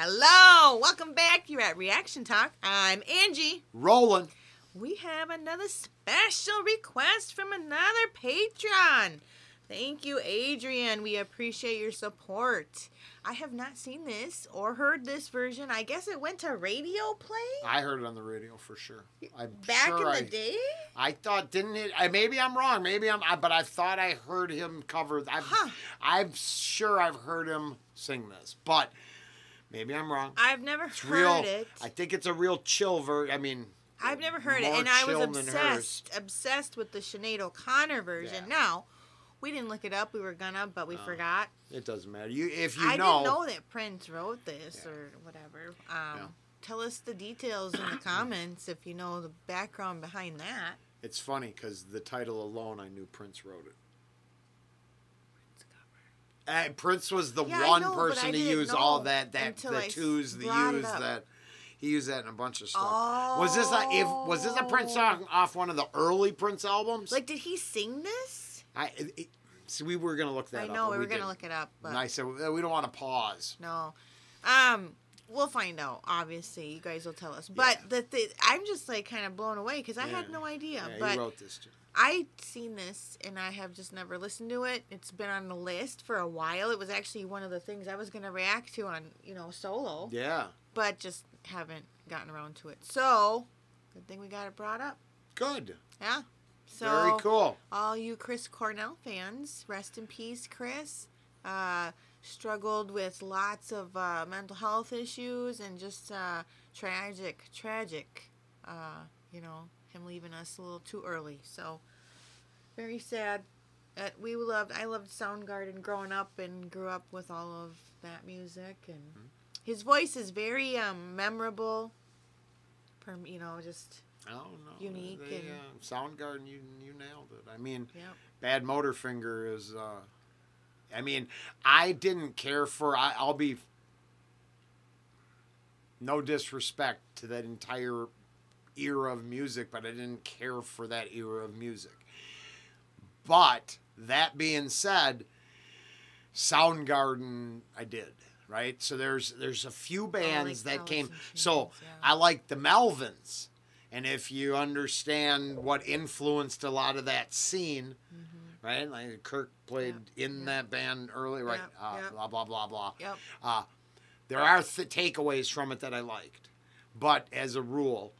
Hello, welcome back. You're at Reaction Talk. I'm Angie. Rolling. We have another special request from another patron. Thank you, Adrian. We appreciate your support. I have not seen this or heard this version. I guess it went to radio play? I heard it on the radio for sure. Back in the day? I thought, didn't it? Maybe I'm wrong. But I thought I heard him cover. I'm sure I've heard him sing this, but maybe I'm wrong. I've never heard it. I think it's a real chill version. I've never heard it, and I was obsessed with the Sinead O'Connor version. Yeah. Now, we didn't look it up. We were gonna, but we forgot. It doesn't matter. I didn't know that Prince wrote this or whatever. Tell us the details in the comments if you know the background behind that. It's funny because the title alone, I knew Prince wrote it. Prince was the one person to use all the twos, the U's that. He used that in a bunch of stuff. Oh. Was this a Prince song off one of the early Prince albums? Like, did he sing this? So we were gonna look that up. I know we were gonna look it up, but and I said we don't want to pause. No, we'll find out. Obviously, you guys will tell us. But I'm just like kind of blown away because I had no idea. Yeah, but he wrote this too. I'd seen this and I have just never listened to it. It's been on the list for a while. It was actually one of the things I was gonna react to on solo. Yeah. But just haven't gotten around to it. So, good thing we got it brought up. Good. Yeah. So, very cool. All you Chris Cornell fans, rest in peace, Chris. Struggled with lots of mental health issues and just tragic. Him leaving us a little too early. So, very sad. I loved Soundgarden growing up and grew up with all of that music and. His voice is very memorable, just unique. Soundgarden, you nailed it. I mean, Bad Motorfinger is, I didn't care for, I'll be, no disrespect to that entire era of music, but I didn't care for that era of music. But, that being said, Soundgarden, I did. Right, so there's a few bands that came. So I like the Melvins, and if you understand what influenced a lot of that scene, right? Like Kirk played in that band early, right? Blah blah blah blah. Yep. There are takeaways from it that I liked, but as a rule,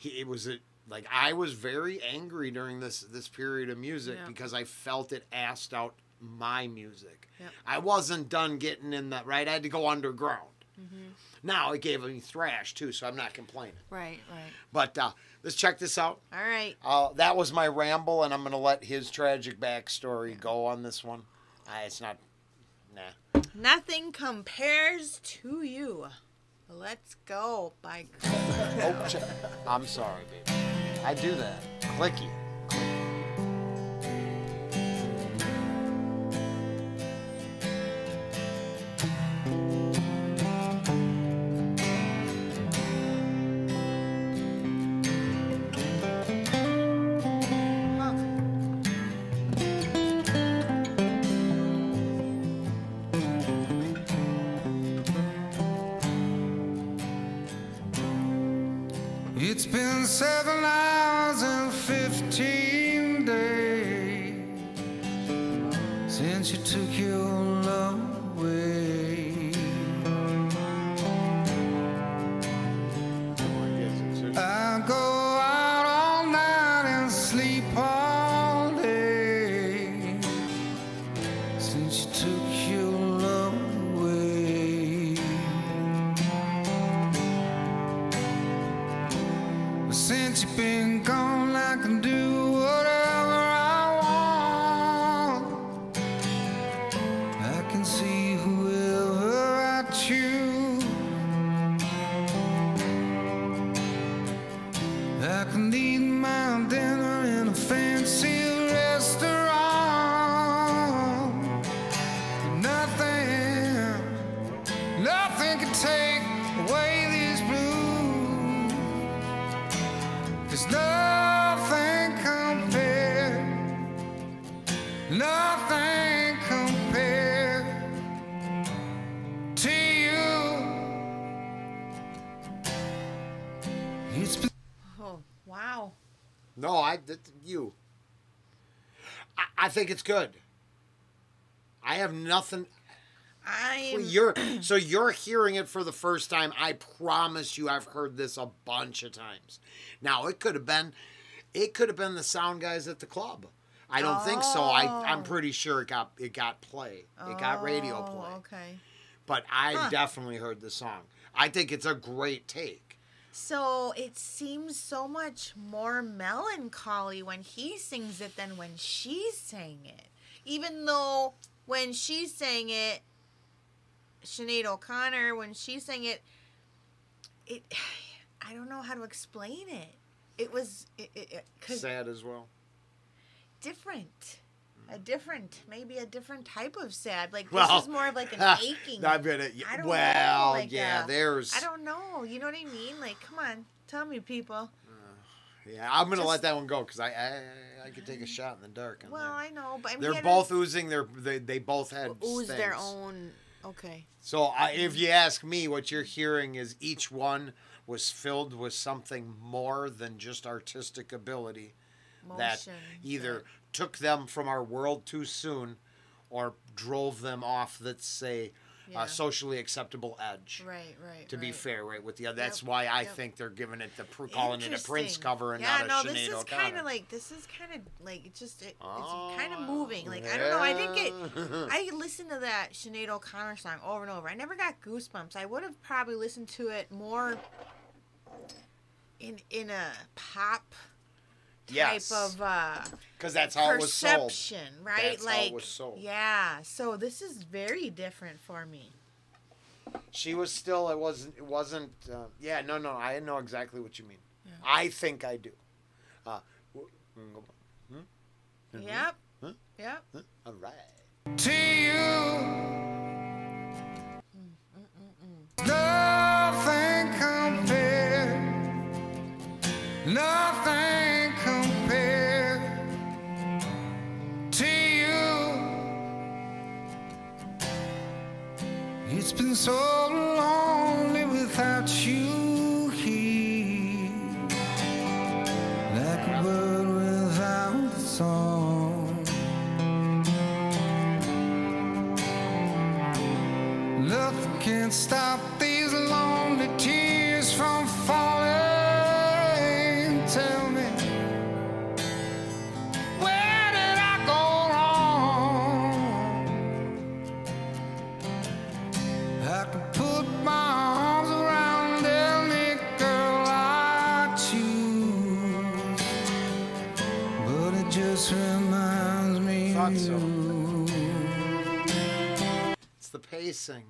I was very angry during this period of music because I felt it asked out my music. Yep. I wasn't done getting in that, right? I had to go underground. Now, it gave me thrash, too, so I'm not complaining. Right. But let's check this out. All right. That was my ramble, and I'm going to let his tragic backstory go on this one. It's not, nah. Nothing compares to you. Let's go by I'm sorry, baby. I do that. Clicky. It's been 7 hours and 15 days since you took your love away. I go out all night and sleep all day since you took your love away. Since you've been gone, I can do whatever I want. I can see whoever I choose. I can eat my dinner in a fancy restaurant. Nothing can take away these blues. There's nothing compared to you. It's been Oh, wow. No, you. I think it's good. I have nothing. I'm You're hearing it for the first time. I promise you, I've heard this a bunch of times. Now it could have been the sound guys at the club. I don't think so. I'm pretty sure it got play. It got radio play. Okay. But I definitely heard the song. I think it's a great take. So it seems so much more melancholy when he sings it than when she sang it. Even though when she sang it, Sinead O'Connor, when she sang it, I don't know how to explain it. It was Sad as well. different. Maybe a different type of sad. Like, Well, this is more of like an aching. I don't know. Like there's. I don't know. You know what I mean? Like, come on. Tell me, people. Yeah, I'm going to let that one go because I could take a shot in the dark. On Well, that. I know, but They're both oozing. They both had ooze their stings. own. Okay. So if you ask me, what you're hearing is each one was filled with something more than just artistic ability that Motion, either took them from our world too soon or drove them off, let's say, Yeah. socially acceptable edge. Right. To be right. fair, right with the other. That's why I think they're giving it calling it a Prince Interesting. cover and yeah, not a no, Sinead this is O'Connor. kind of like it's kind of moving. Like I don't know, I didn't get. I listened to that Sinead O'Connor song over and over. I never got goosebumps. I would have probably listened to it more in a pop type of because that's how it was sold. perception, right? That's like how it was sold. yeah. So this is very different for me. She was still. It wasn't. Yeah. No. I know exactly what you mean. Yeah. I think I do. Yep. Huh? Yep. All right. to you. Nothing compared. Nothing compared to you. It's been so lonely without you here, like a bird without a song. Nothing can stop these lonely tears from falling. Tell me, where did I go wrong? I could put my arms around any girl I choose, but it just reminds me Thought of so. you. It's the pacing.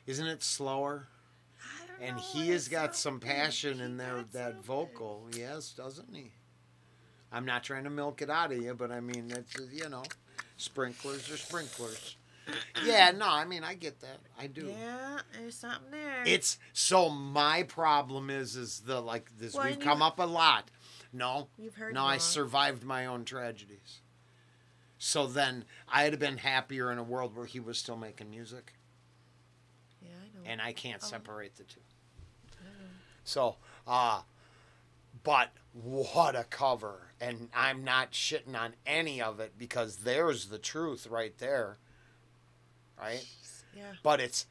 Isn't it slower? I don't And know, he has it's got so some good. passion He in there, got that something. vocal. Yes, doesn't he? I'm not trying to milk it out of you, but I mean, that's, sprinklers are sprinklers. Yeah, no, I mean, I get that. I do. Yeah, there's something there. It's so my problem is the like this Well, we've and come you- up a lot. No. You've heard No, I more. survived my own tragedies. So then I'd have been happier in a world where he was still making music. Yeah, I know. And I can't separate the two. So, but what a cover. And I'm not shitting on any of it because there's the truth right there. Right? Yeah. But it's,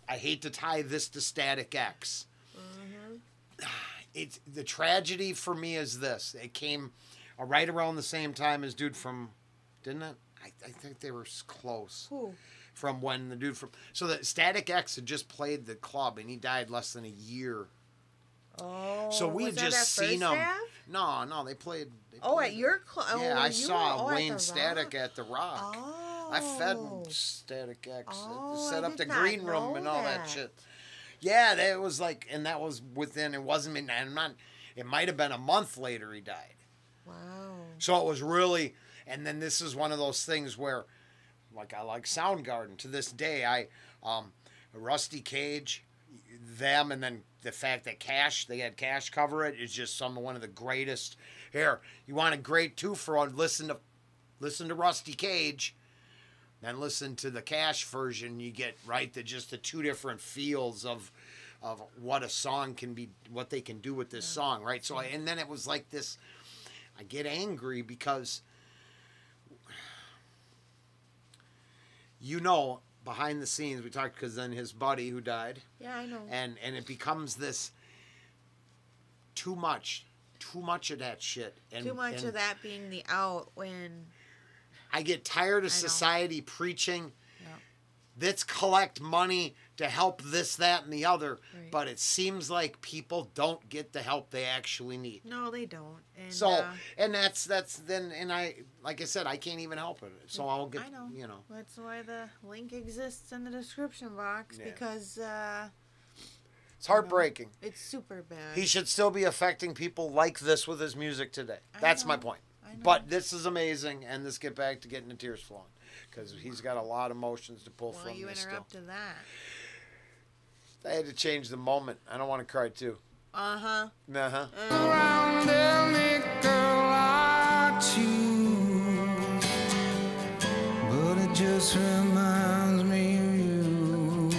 I hate to tie this to Static X. It's the tragedy for me is this. It came right around the same time as dude from, didn't it? I think they were close. Who? From when the dude from the Static X had just played the club and he died less than a year. Oh. So we was had that just at seen First them. Ave? No, they played. Oh, at your club. Yeah, I saw at Wayne the Static Rock? at the Rock. Oh. I fed Static X. Oh, Set I up the did not green room know and all that that. shit. Yeah, that was like, and that was within. It wasn't. I'm not. It might have been a month later he died. Wow. So it was really, and then this is one of those things where, like I like Soundgarden to this day. Rusty Cage, them, and then the fact that they had Cash cover it is just one of the greatest. Here, you want a great two for one? Listen to Rusty Cage, then listen to the Cash version. You get right just the two different feels of of what a song can be, what they can do with this song, right? So, and then it was like this, I get angry because, behind the scenes, we talked, because then his buddy who died. Yeah, I know. And it becomes this too much of that shit. And, Too much of that being the out when... I get tired of society preaching, let's collect money to help this, that, and the other. Right. But it seems like people don't get the help they actually need. No, they don't. And, so, and that's then, and I, like I said, I can't even help it. So I'll get, I know. That's why the link exists in the description box, because... it's heartbreaking. It's super bad. He should still be affecting people like this with his music today. That's my point. But this is amazing, and let's get back to getting the tears flowing, because he's got a lot of emotions to pull from. You interrupted that. I had to change the moment. I don't want to cry too. Uh-huh. Uh-huh. Around any girl I choose, but it just reminds me of you.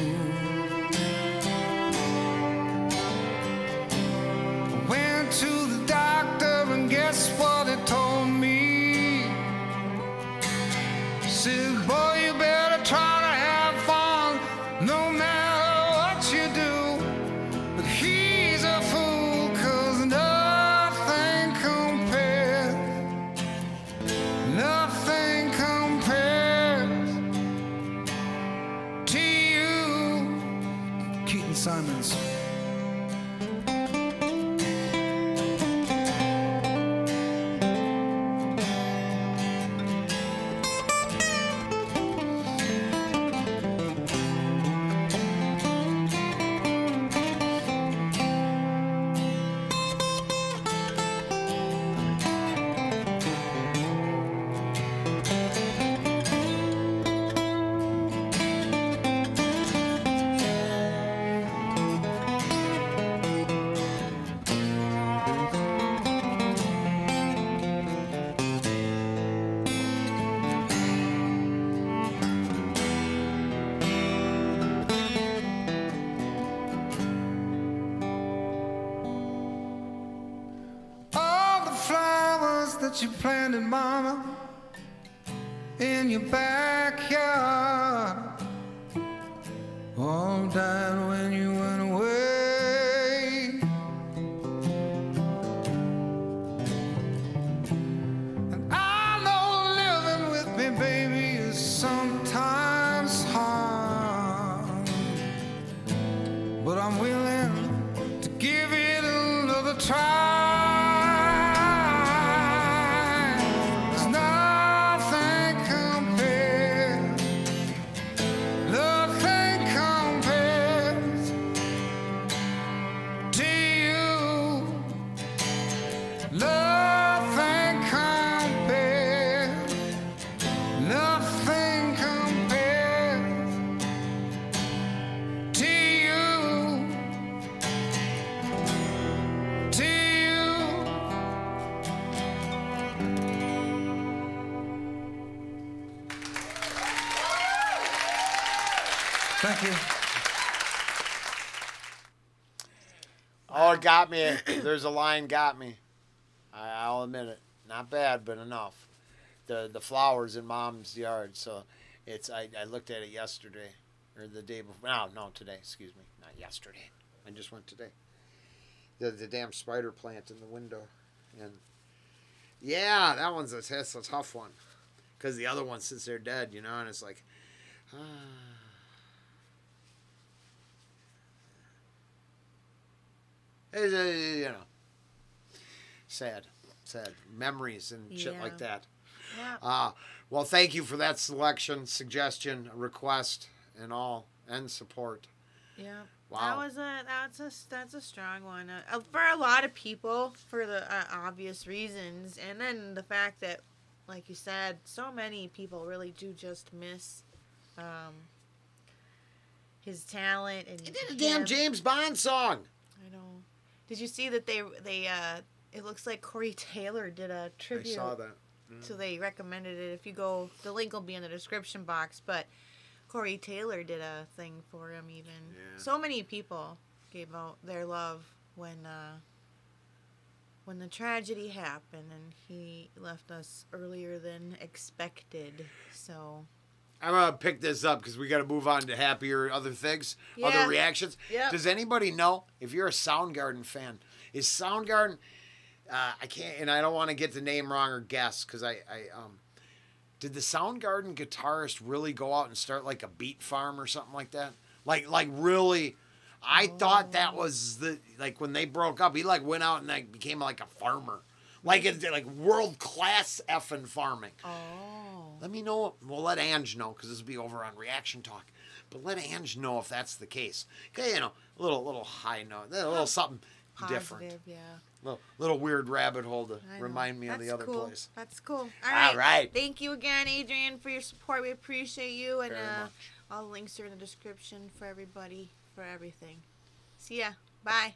I went to the doctor and guess what he told me? He said, boy, you better try to have fun no matter what you do. But he's a fool, 'cause nothing compares to you. Keaton Simons. That you planted, mama, in your backyard, all died when you went away. And I know living with me, baby, is sometimes hard, but I'm willing to give it another try. Thank you. Oh, it got me. There's a line got me. I'll admit it. Not bad, but enough. The flowers in Mom's yard. So it's. I looked at it yesterday, or the day before. No, today. Excuse me, not yesterday. I just went today. The damn spider plant in the window, and yeah, that's a tough one, because the other one sits there dead, and it's like, sad memories and shit like that. Yeah. Well, thank you for that selection, suggestion, request, and all, and support. Yeah. Wow. That's a strong one for a lot of people, for the obvious reasons, and then the fact that, like you said, so many people really do just miss his talent. And he did a damn James Bond song. I know. Did you see that they it looks like Corey Taylor did a tribute. I saw that. So they recommended it. If you go, the link will be in the description box. But Corey Taylor did a thing for him even. Yeah. So many people. gave out their love when the tragedy happened, and he left us earlier than expected. So I'm going to pick this up because we got to move on to happier other things, Yeah. other reactions. Yep. Does anybody know, if you're a Soundgarden fan, is Soundgarden, I can't, and I don't want to get the name wrong or guess, because did the Soundgarden guitarist really go out and start like a beet farm or something like that? Like really, I thought that was like when they broke up, he like went out and like became like a farmer. Like world-class effing farming. Oh. Let me know. We'll let Ange know, because this will be over on Reaction Talk. But let Ange know if that's the case. Okay, a little high note, a little something different. Positive, yeah. Little weird rabbit hole to I know. remind me of the That's other cool. place. That's cool. All right. Thank you again, Adrian, for your support. We appreciate you. And Very much. all the links are in the description for everybody, for everything. See ya. Bye.